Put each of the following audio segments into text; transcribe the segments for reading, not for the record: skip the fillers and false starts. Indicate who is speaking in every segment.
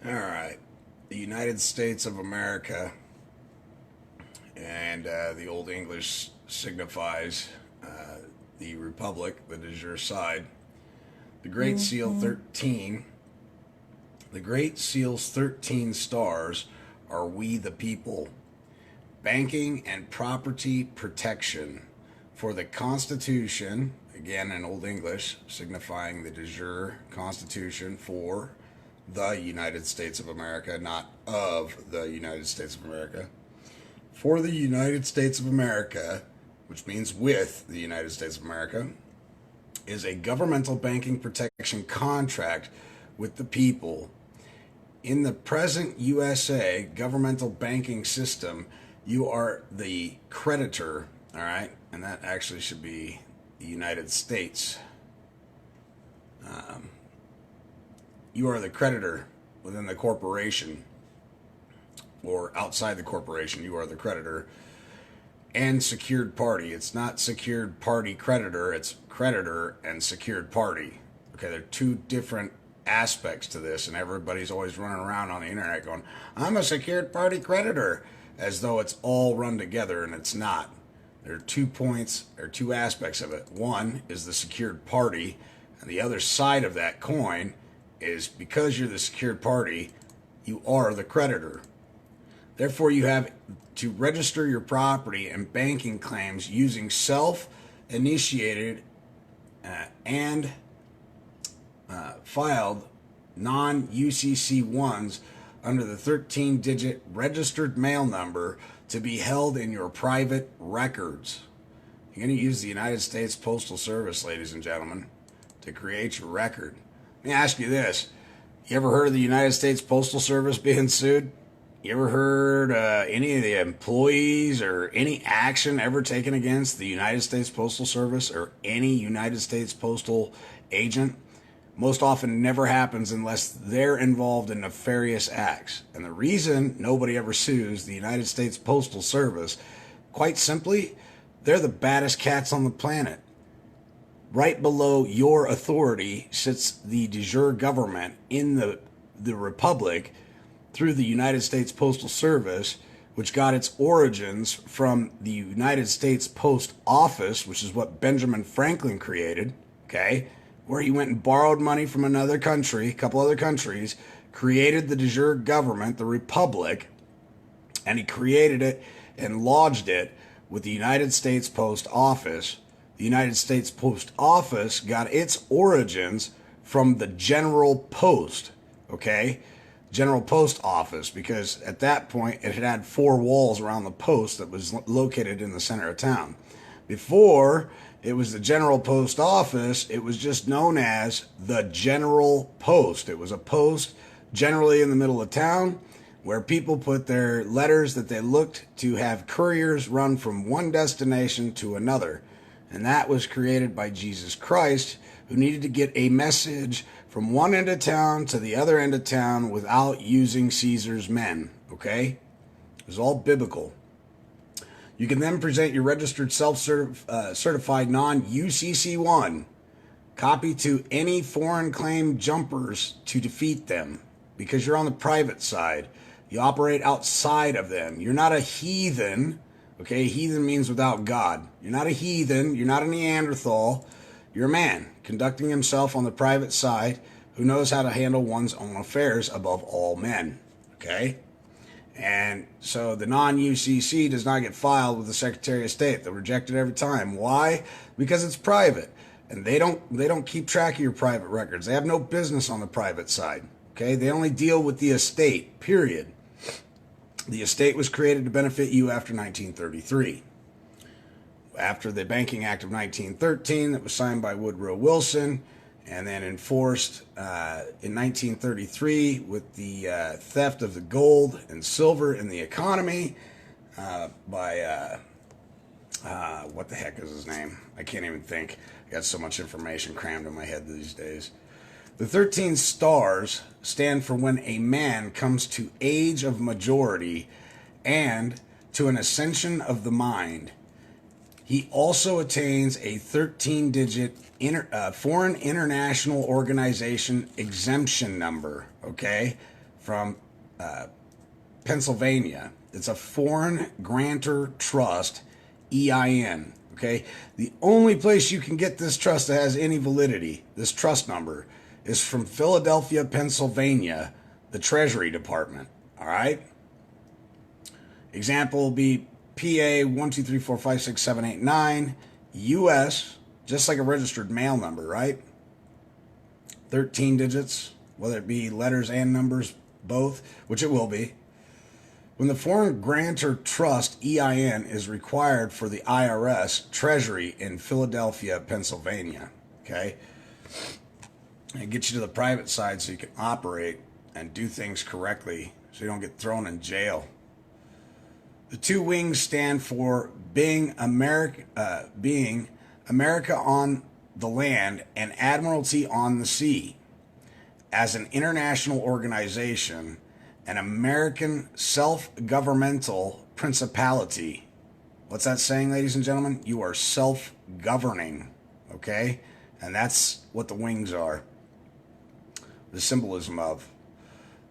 Speaker 1: All right. The United States of America, and the Old English signifies the Republic, the de jure side. The Great Seal 13, the Great Seal's 13 stars are we the people. Banking and property protection for the Constitution, again in Old English, signifying the de jure Constitution for the United States of America, not of the United States of America. For the United States of America, which means with the United States of America, is a governmental banking protection contract with the people. In the present USA governmental banking system, you are the creditor, all right? And that actually should be the United States. You are the creditor within the corporation or outside the corporation. You are the creditor and secured party. It's not secured party creditor, it's creditor and secured party. Okay, there are two different aspects to this, and everybody's always running around on the internet going, I'm a secured party creditor, as though it's all run together, and it's not. There are 2 points, or 2 aspects of it. One is the secured party, and the other side of that coin is because you're the secured party, you are the creditor. Therefore, you have to register your property and banking claims using self-initiated and filed non-UCC ones under the 13-digit registered mail number to be held in your private records. You're going to use the United States Postal Service, ladies and gentlemen, to create your record. Let me ask you this. You ever heard of the United States Postal Service being sued? You ever heard any of the employees or any action ever taken against the United States Postal Service or any United States postal agent? Most often never happens unless they're involved in nefarious acts. And the reason nobody ever sues the United States Postal Service, quite simply, they're the baddest cats on the planet. Right below your authority sits the de jure government in the Republic through the United States Postal Service, which got its origins from the United States Post Office, which is what Benjamin Franklin created, okay, where he went and borrowed money from another country, a couple other countries, created the de jure government, the Republic, and he created it and lodged it with the United States Post Office. The United States Post Office got its origins from the General Post, okay? General Post Office, because at that point it had 4 walls around the post that was located in the center of town. Before it was the General Post Office, it was just known as the General Post. It was a post generally in the middle of town where people put their letters that they looked to have couriers run from one destination to another. And that was created by Jesus Christ, who needed to get a message from one end of town to the other end of town without using Caesar's men, okay? It was all biblical. You can then present your registered self-certified non-UCC1 copy to any foreign claim jumpers to defeat them, because you're on the private side. You operate outside of them. You're not a heathen. Okay, heathen means without God. You're not a heathen. You're not a Neanderthal. You're a man conducting himself on the private side who knows how to handle one's own affairs above all men. Okay? And so the non-UCC does not get filed with the Secretary of State. They'll reject it every time. Why? Because it's private. And they don't keep track of your private records. They have no business on the private side. Okay? They only deal with the estate, period. The estate was created to benefit you after 1933. After the Banking Act of 1913 that was signed by Woodrow Wilson and then enforced in 1933 with the theft of the gold and silver in the economy by, what the heck is his name? I can't even think. I got so much information crammed in my head these days. The 13 stars stand for when a man comes to age of majority and to an ascension of the mind. He also attains a 13-digit Foreign International Organization exemption number, okay? from Pennsylvania. It's a Foreign Grantor Trust, EIN. Okay, the only place you can get this trust that has any validity, this trust number, is from Philadelphia, Pennsylvania, the Treasury Department. All right. Example will be PA 123456789 US, just like a registered mail number, right? 13 digits, whether it be letters and numbers, both, which it will be. When the Foreign Grantor Trust EIN is required for the IRS Treasury in Philadelphia, Pennsylvania, okay? And get you to the private side so you can operate and do things correctly so you don't get thrown in jail. The two wings stand for being America on the land and Admiralty on the sea. As an international organization, an American self-governmental principality. What's that saying, ladies and gentlemen? You are self-governing, okay? And that's what the wings are. The symbolism of.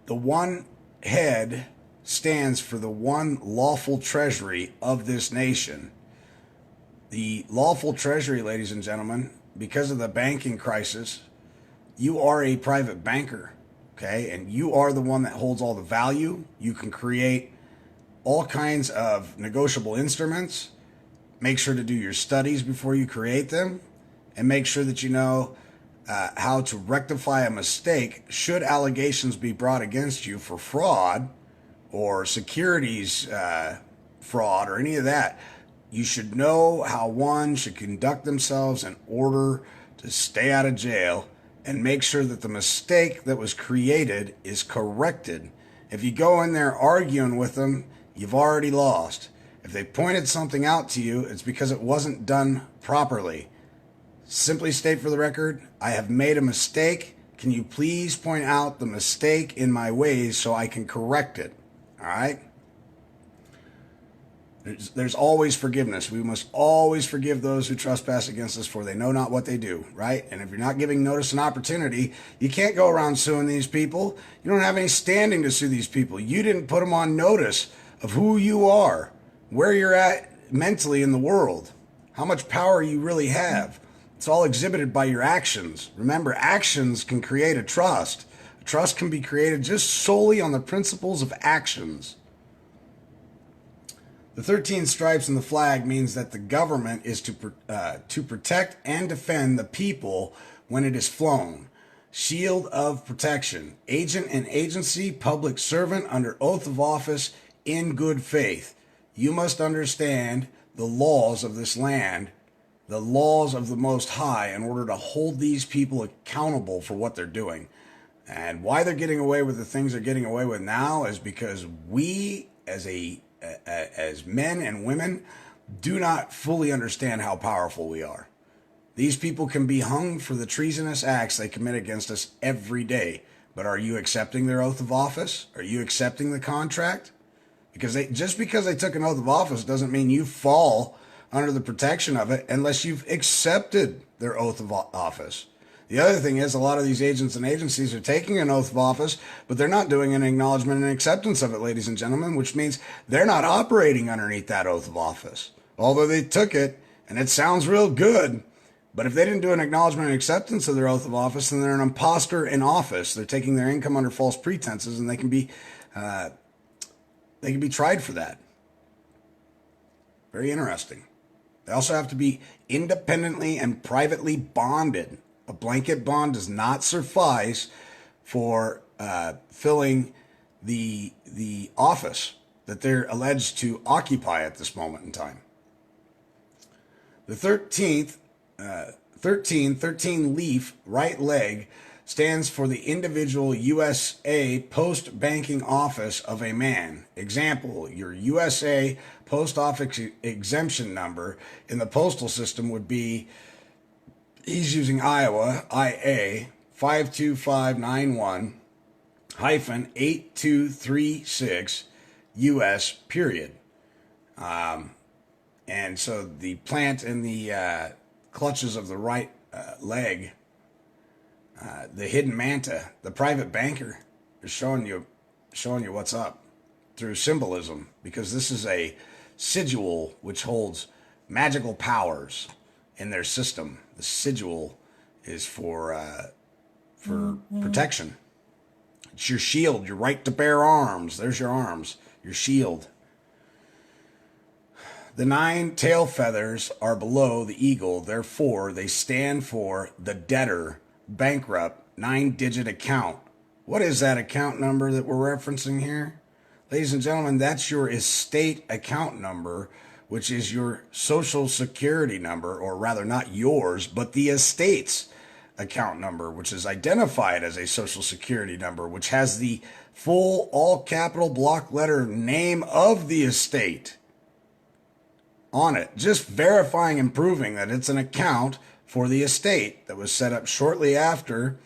Speaker 1: The one head stands for the one lawful treasury of this nation. The lawful treasury, ladies and gentlemen, because of the banking crisis, you are a private banker. Okay, and you are the one that holds all the value. You can create all kinds of negotiable instruments. Make sure to do your studies before you create them, and make sure that you know how to rectify a mistake should allegations be brought against you for fraud or securities fraud or any of that. You should know how one should conduct themselves in order to stay out of jail, and make sure that the mistake that was created is corrected. If you go in there arguing with them, you've already lost. If they pointed something out to you, it's because it wasn't done properly. Simply state for the record, I have made a mistake. Can you please point out the mistake in my ways so I can correct it? All right? There's always forgiveness. We must always forgive those who trespass against us, for they know not what they do, right? And if you're not giving notice and opportunity, you can't go around suing these people. You don't have any standing to sue these people. You didn't put them on notice of who you are, where you're at mentally in the world, how much power you really have. It's all exhibited by your actions. Remember, actions can create a trust. A trust can be created just solely on the principles of actions. The 13 stripes in the flag means that the government is to protect and defend the people when it is flown. Shield of protection. Agent and agency, public servant under oath of office in good faith. You must understand the laws of this land, the laws of the Most High, in order to hold these people accountable for what they're doing. And why they're getting away with the things they're getting away with now is because we, as men and women, do not fully understand how powerful we are. These people can be hung for the treasonous acts they commit against us every day. But are you accepting their oath of office? Are you accepting the contract? Because just because they took an oath of office doesn't mean you fall under the protection of it unless you've accepted their oath of office. The other thing is, a lot of these agents and agencies are taking an oath of office, but they're not doing an acknowledgement and acceptance of it, ladies and gentlemen, which means they're not operating underneath that oath of office. Although they took it, and it sounds real good, but if they didn't do an acknowledgement and acceptance of their oath of office, then they're an imposter in office. They're taking their income under false pretenses, and they can be tried for that. Very interesting. They also have to be independently and privately bonded. A blanket bond does not suffice for filling the office that they're alleged to occupy at this moment in time. The 13 leaf right leg stands for the individual USA post banking office of a man. Example, your USA post office exemption number in the postal system would be, he's using Iowa, IA 52591 -8236 US period. And so the plant in the clutches of the right leg, the hidden manta, the private banker, is showing you showing you what's up through symbolism, because this is a sigil which holds magical powers in their system. The sigil is for protection. It's your shield, your right to bear arms. There's your arms, your shield. The 9 tail feathers are below the eagle, therefore they stand for the debtor, bankrupt, 9-digit account. What is that account number that we're referencing here? Ladies and gentlemen, that's your estate account number, which is your social security number, or rather not yours, but the estate's account number, which is identified as a social security number, which has the full all capital block letter name of the estate on it, just verifying and proving that it's an account for the estate that was set up shortly after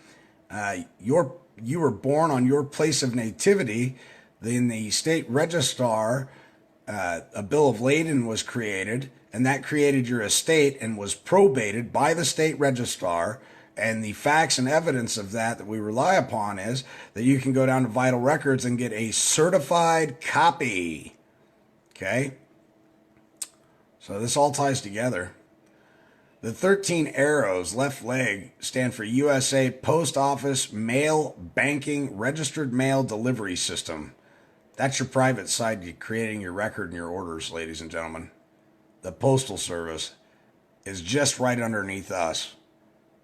Speaker 1: you were born on your place of nativity. In the state registrar, a bill of lading was created, and that created your estate and was probated by the state registrar. And the facts and evidence of that we rely upon is that you can go down to Vital Records and get a certified copy. Okay? So this all ties together. The 13 arrows, left leg, stand for USA Post Office Mail Banking Registered Mail Delivery System. That's your private side creating your record and your orders, ladies and gentlemen. The Postal Service is just right underneath us.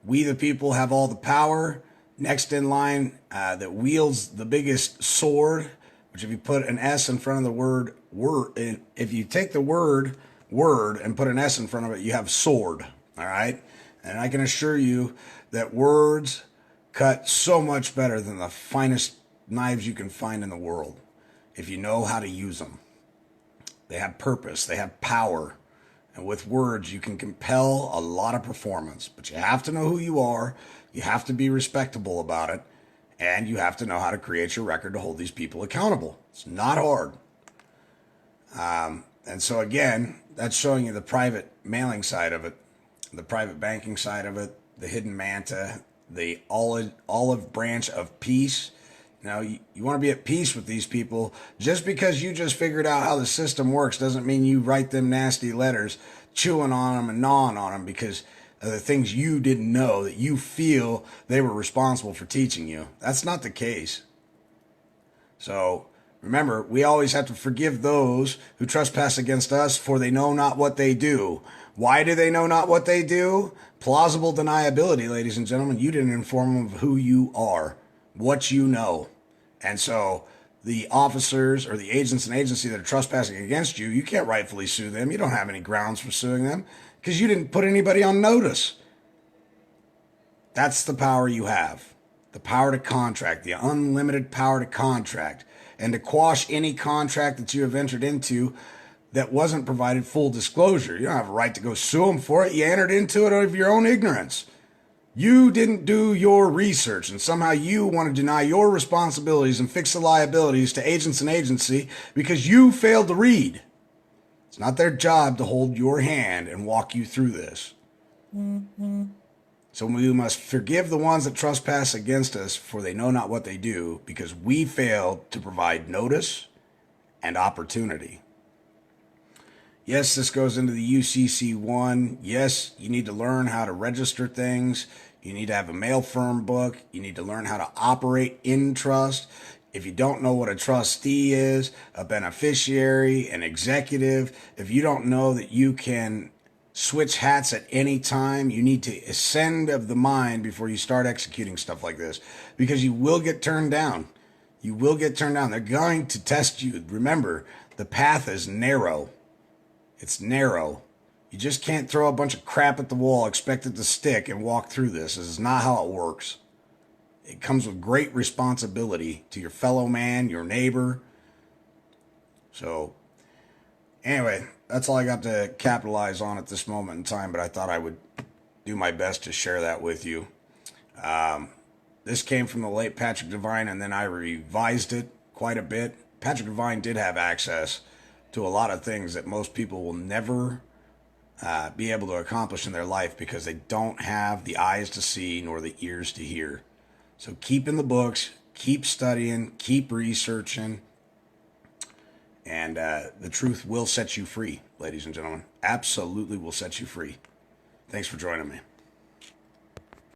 Speaker 1: We, the people, have all the power. Next in line that wields the biggest sword, which if you put an S in front of the word, if you take the word and put an S in front of it, you have sword. All right? And I can assure you that words cut so much better than the finest knives you can find in the world if you know how to use them. They have purpose. They have power. And with words, you can compel a lot of performance. But you have to know who you are. You have to be respectable about it. And you have to know how to create your record to hold these people accountable. It's not hard. And so, again, that's showing you the private mailing side of it, the private banking side of it, the hidden manta, the olive branch of peace. Now, you want to be at peace with these people. Just because you just figured out how the system works doesn't mean you write them nasty letters, chewing on them and gnawing on them because of the things you didn't know that you feel they were responsible for teaching you. That's not the case. So remember, we always have to forgive those who trespass against us, for they know not what they do. Why do they know not what they do? Plausible deniability, ladies and gentlemen. You didn't inform them of who you are, what you know. And so the officers or the agents and agency that are trespassing against you, you can't rightfully sue them. You don't have any grounds for suing them because you didn't put anybody on notice. That's the power you have. The power to contract, the unlimited power to contract, and to quash any contract that you have entered into that wasn't provided full disclosure. You don't have a right to go sue them for it. You entered into it out of your own ignorance. You didn't do your research, and somehow you want to deny your responsibilities and fix the liabilities to agents and agency because you failed to read. It's not their job to hold your hand and walk you through this. So we must forgive the ones that trespass against us, for they know not what they do, because we failed to provide notice and opportunity. Yes, this goes into the UCC1. Yes, you need to learn how to register things. You need to have a mail firm book. You need to learn how to operate in trust. If you don't know what a trustee is, a beneficiary, an executive, if you don't know that you can switch hats at any time, you need to ascend of the mind before you start executing stuff like this, because you will get turned down. You will get turned down. They're going to test you. Remember, the path is narrow. It's narrow. You just can't throw a bunch of crap at the wall, expect it to stick, and walk through this. This is not how it works. It comes with great responsibility to your fellow man, your neighbor. So, anyway, that's all I got to capitalize on at this moment in time, but I thought I would do my best to share that with you. This came from the late Patrick Devine, and then I revised it quite a bit. Patrick Devine did have access to a lot of things that most people will never be able to accomplish in their life because they don't have the eyes to see nor the ears to hear. So keep in the books, keep studying, keep researching, and the truth will set you free, ladies and gentlemen. Absolutely will set you free. Thanks for joining me.